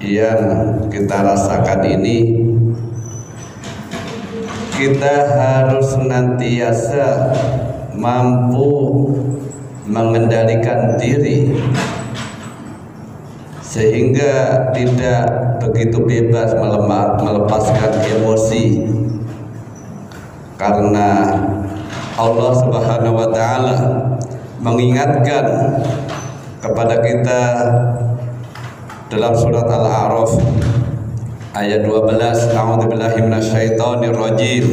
yang kita rasakan ini, kita harus senantiasa mampu mengendalikan diri sehingga tidak begitu bebas melepaskan emosi, karena Allah Subhanahu wa taala mengingatkan kepada kita dalam surat Al-A'raf ayat 12, A'udzubillahi minasyaitonir rajim.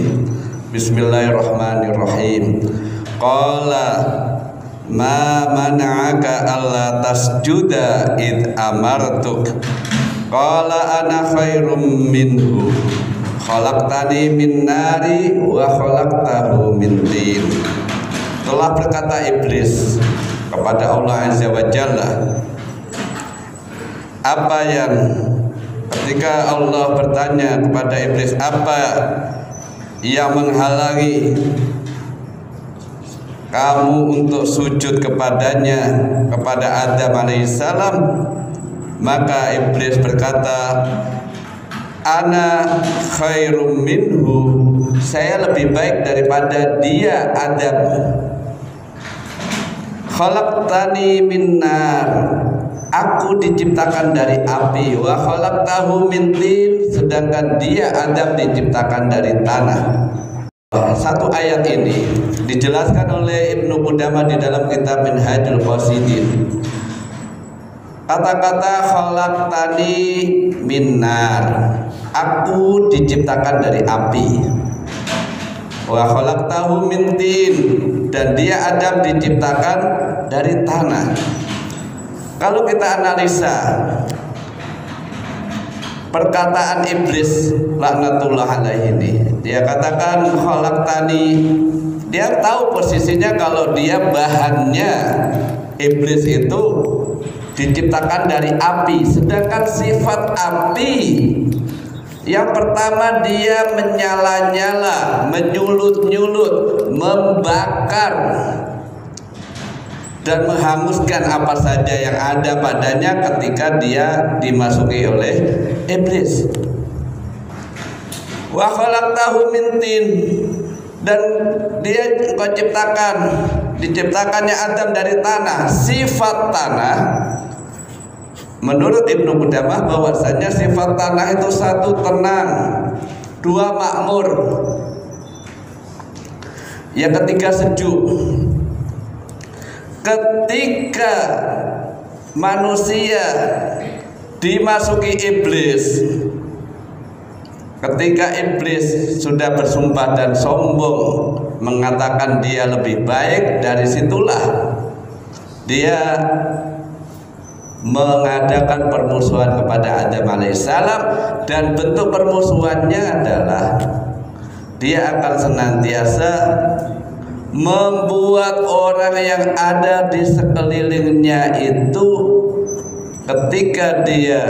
Bismillahirrahmanirrahim. Qala ma mana'aka alla tasjuda id amartuk. Qala ana khairum minhu khalaqtani min nari wa khalaqtahu min tin. Telah berkata iblis kepada Allah Azza wa Jalla, apa yang ketika Allah bertanya kepada iblis, apa yang menghalangi kamu untuk sujud kepadanya, kepada Adam alaihissalam? Maka iblis berkata, ana khairum minhu, saya lebih baik daripada dia Adam. Khalaqtani min nar, aku diciptakan dari api. Wa khalaqtahu min tin, sedangkan dia Adam diciptakan dari tanah. Satu ayat ini dijelaskan oleh Ibnu Qudamah di dalam kitab Minhajul Qasidin. Kata-kata khalaqtani min nar, aku diciptakan dari api. Wa khalaqtahu min tin, dan dia Adam diciptakan dari tanah. Kalau kita analisa perkataan iblis laknatullah alaihi ini, dia katakan khalaqtani, dia tahu posisinya kalau dia bahannya, iblis itu diciptakan dari api, sedangkan sifat api yang pertama dia menyala-nyala, menyulut-nyulut, membakar dan menghanguskan apa saja yang ada padanya ketika dia dimasuki oleh iblis. Wa khalaqtahu min tin, dan dia engkau ciptakan, diciptakannya Adam dari tanah. Sifat tanah menurut Ibnu Qudamah bahwasanya sifat tanah itu satu tenang, dua makmur, yang ketiga sejuk. Ketika manusia dimasuki iblis, ketika iblis sudah bersumpah dan sombong mengatakan dia lebih baik, dari situlah dia mengadakan permusuhan kepada Adam alaihissalam, dan bentuk permusuhannya adalah dia akan senantiasa membuat orang yang ada di sekelilingnya itu ketika dia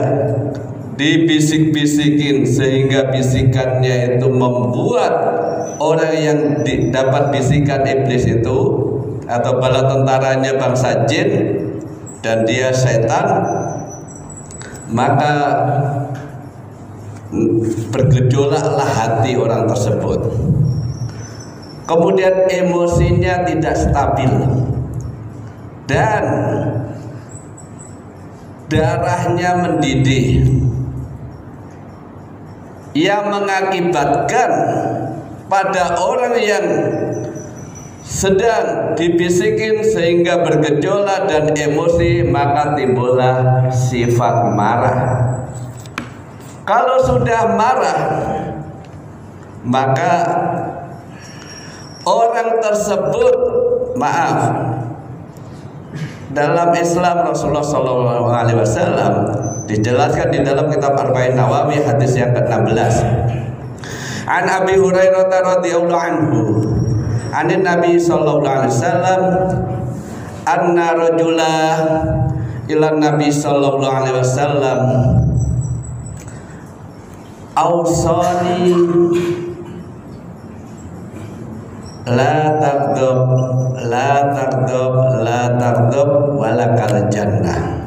dibisik-bisikin sehingga bisikannya itu membuat orang yang dapat bisikan iblis itu atau bala tentaranya bangsa jin dan dia setan, maka bergejolaklah hati orang tersebut. Kemudian emosinya tidak stabil dan darahnya mendidih, yang mengakibatkan pada orang yang sedang dibisikin sehingga bergejolak dan emosi, maka timbullah sifat marah. Kalau sudah marah, maka orang tersebut, maaf, dalam Islam Rasulullah SAW dijelaskan di dalam kitab Arba'in Nawawi hadis yang ke-16. An Abi Hurairah radhiyallahu anhu, anin Nabi sallallahu alaihi wasallam, anna rajula ila Nabi sallallahu alaihi wasallam awsani la taghdab la taghdab la taghdab walakal jannah.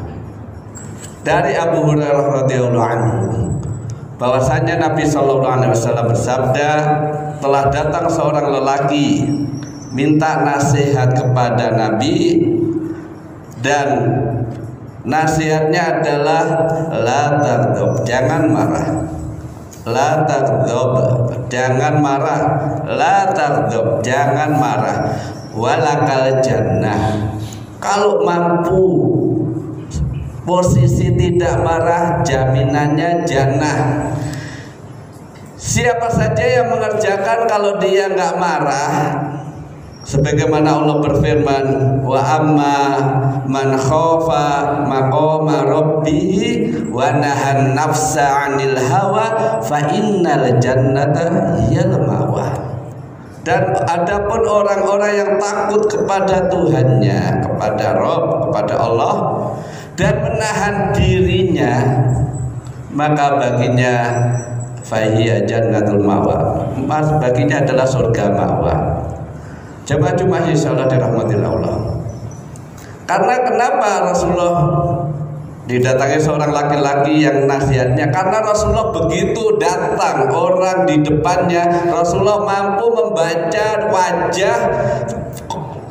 dari Abu Hurairah radhiyallahu anhu bahwasanya Nabi sallallahu alaihi wasallam bersabda, telah datang seorang lelaki minta nasihat kepada Nabi, dan nasihatnya adalah la taghdab, jangan marah. La taghdab, jangan marah. La taghdab, jangan marah. Walakal jannah, kalau mampu posisi tidak marah, jaminannya jannah. Siapa saja yang mengerjakan kalau dia nggak marah, sebagaimana Allah berfirman, wa amma man khafa maqama rabbih wa nahan nafsa 'anil hawa fa innal jannata hiyal ma'wa. Dan adapun orang-orang yang takut kepada Tuhannya, kepada Rabb, kepada Allah, dan menahan dirinya, maka baginya fahiya jannatul ma'wa, baginya adalah surga ma'wa. Jemaah Jumat insyaallah dirahmati Allah. Karena kenapa Rasulullah didatangi seorang laki-laki yang nasihatnya? Karena Rasulullah begitu datang orang di depannya, Rasulullah mampu membaca wajah,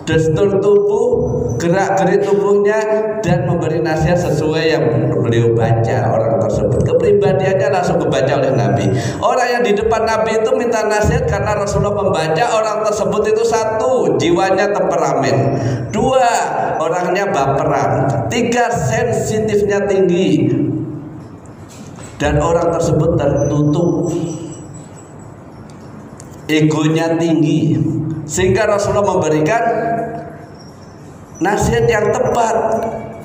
gestur tubuh, gerak-gerik tubuhnya, dan memberi nasihat sesuai yang beliau baca orang tersebut. Kepribadiannya langsung kebaca oleh Nabi. Orang yang di depan Nabi itu minta nasihat karena Rasulullah membaca orang tersebut itu, satu, jiwanya temperamen, dua, orangnya baperan, tiga, sensitifnya tinggi, dan orang tersebut tertutup, egonya tinggi, sehingga Rasulullah memberikan nasihat yang tepat,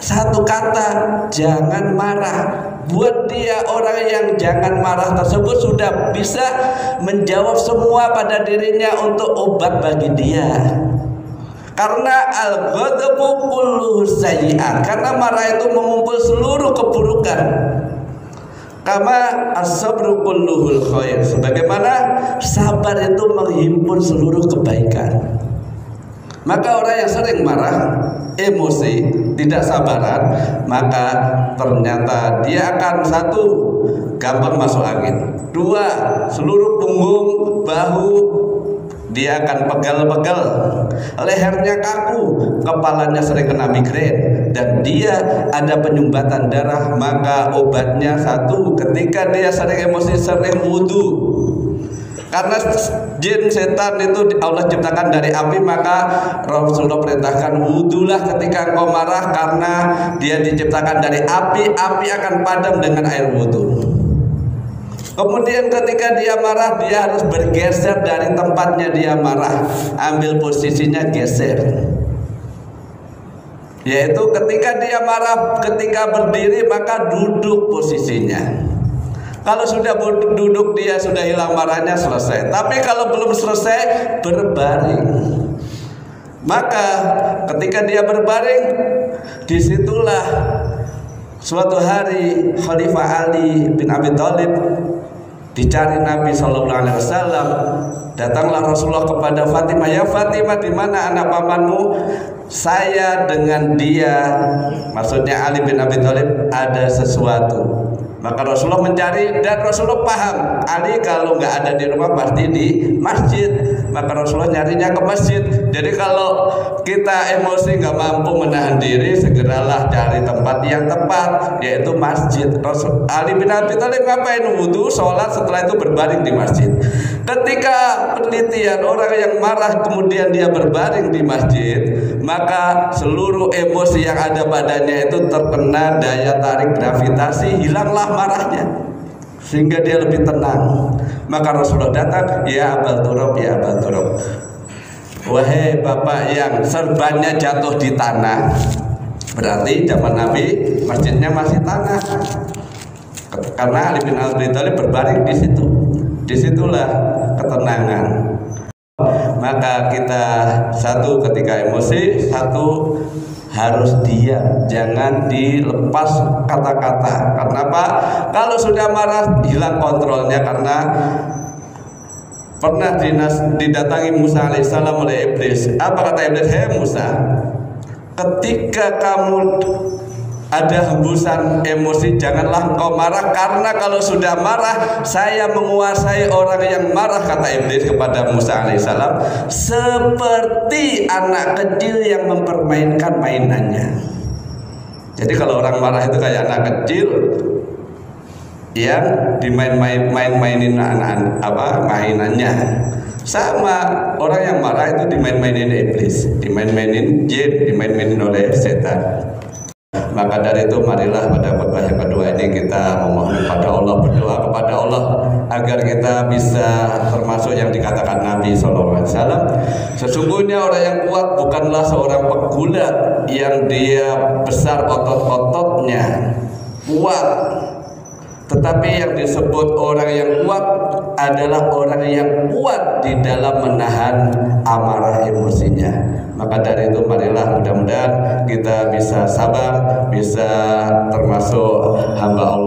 satu kata, jangan marah. Buat dia, orang yang jangan marah tersebut sudah bisa menjawab semua pada dirinya untuk obat bagi dia. Karena al-ghadabu kulluhu sayyi'at, karena marah itu mengumpul seluruh keburukan. Kama as-sabru kulluhul khair, sebagaimana sabar itu menghimpun seluruh kebaikan. Maka orang yang sering marah, emosi, tidak sabaran, maka ternyata dia akan, satu, gampang masuk angin, dua, seluruh punggung, bahu dia akan pegal-pegal, lehernya kaku, kepalanya sering kena migrain, dan dia ada penyumbatan darah. Maka obatnya satu, ketika dia sering emosi, sering wudu. Karena jin setan itu Allah ciptakan dari api, maka Rasulullah perintahkan wudulah ketika engkau marah, karena dia diciptakan dari api, api akan padam dengan air wudu. Kemudian ketika dia marah, dia harus bergeser dari tempatnya dia marah, ambil posisinya geser. Yaitu ketika dia marah, ketika berdiri maka duduk posisinya. Kalau sudah duduk dia sudah hilang marahnya, selesai. Tapi kalau belum selesai, berbaring. Maka ketika dia berbaring, disitulah suatu hari Khalifah Ali bin Abi Thalib dicari Nabi Shallallahu Alaihi Wasallam. Datanglah Rasulullah kepada Fatimah, ya Fatimah, di mana anak pamanmu? Saya dengan dia, maksudnya Ali bin Abi Thalib, ada sesuatu. Maka Rasulullah mencari, dan Rasulullah paham Ali kalau nggak ada di rumah pasti di masjid. Maka Rasulullah nyarinya ke masjid. Jadi kalau kita emosi nggak mampu menahan diri, segeralah cari tempat yang tepat, yaitu masjid. Ali bin Abi Thalib ngapain? Wudu, sholat, setelah itu berbaring di masjid. Ketika penelitian orang yang marah kemudian dia berbaring di masjid, maka seluruh emosi yang ada padanya itu terkena daya tarik gravitasi, hilanglah marahnya, sehingga dia lebih tenang. Maka Rasulullah datang, ya Abal Turab, ya Abal Turab, wahai bapak yang serbannya jatuh di tanah. Berarti zaman Nabi masjidnya masih tanah, karena Ali bin Abi Thalib berbaring di situ. Disitulah ketenangan. Maka kita, satu, ketika emosi, satu, harus diam, jangan dilepas kata-kata. Kenapa? Kalau sudah marah, hilang kontrolnya. Karena pernah didatangi Musa alaihissalam oleh iblis. Apa kata iblis? Hei Musa, ketika kamu ada hembusan emosi, janganlah engkau marah, karena kalau sudah marah saya menguasai orang yang marah, kata iblis kepada Musa alaihissalam, seperti anak kecil yang mempermainkan mainannya. Jadi kalau orang marah itu kayak anak kecil yang dimainin mainannya. Sama orang yang marah itu dimain-mainin iblis, dimain-mainin jin, dimain-mainin oleh setan. Maka dari itu marilah pada khutbah yang kedua ini kita memohon kepada Allah, berdoa kepada Allah agar kita bisa termasuk yang dikatakan Nabi SAW. Sesungguhnya orang yang kuat bukanlah seorang pegulat yang dia besar otot-ototnya kuat, tetapi yang disebut orang yang kuat adalah orang yang kuat di dalam menahan amarah emosinya. Maka dari itu marilah mudah-mudahan kita bisa sabar, bisa termasuk hamba Allah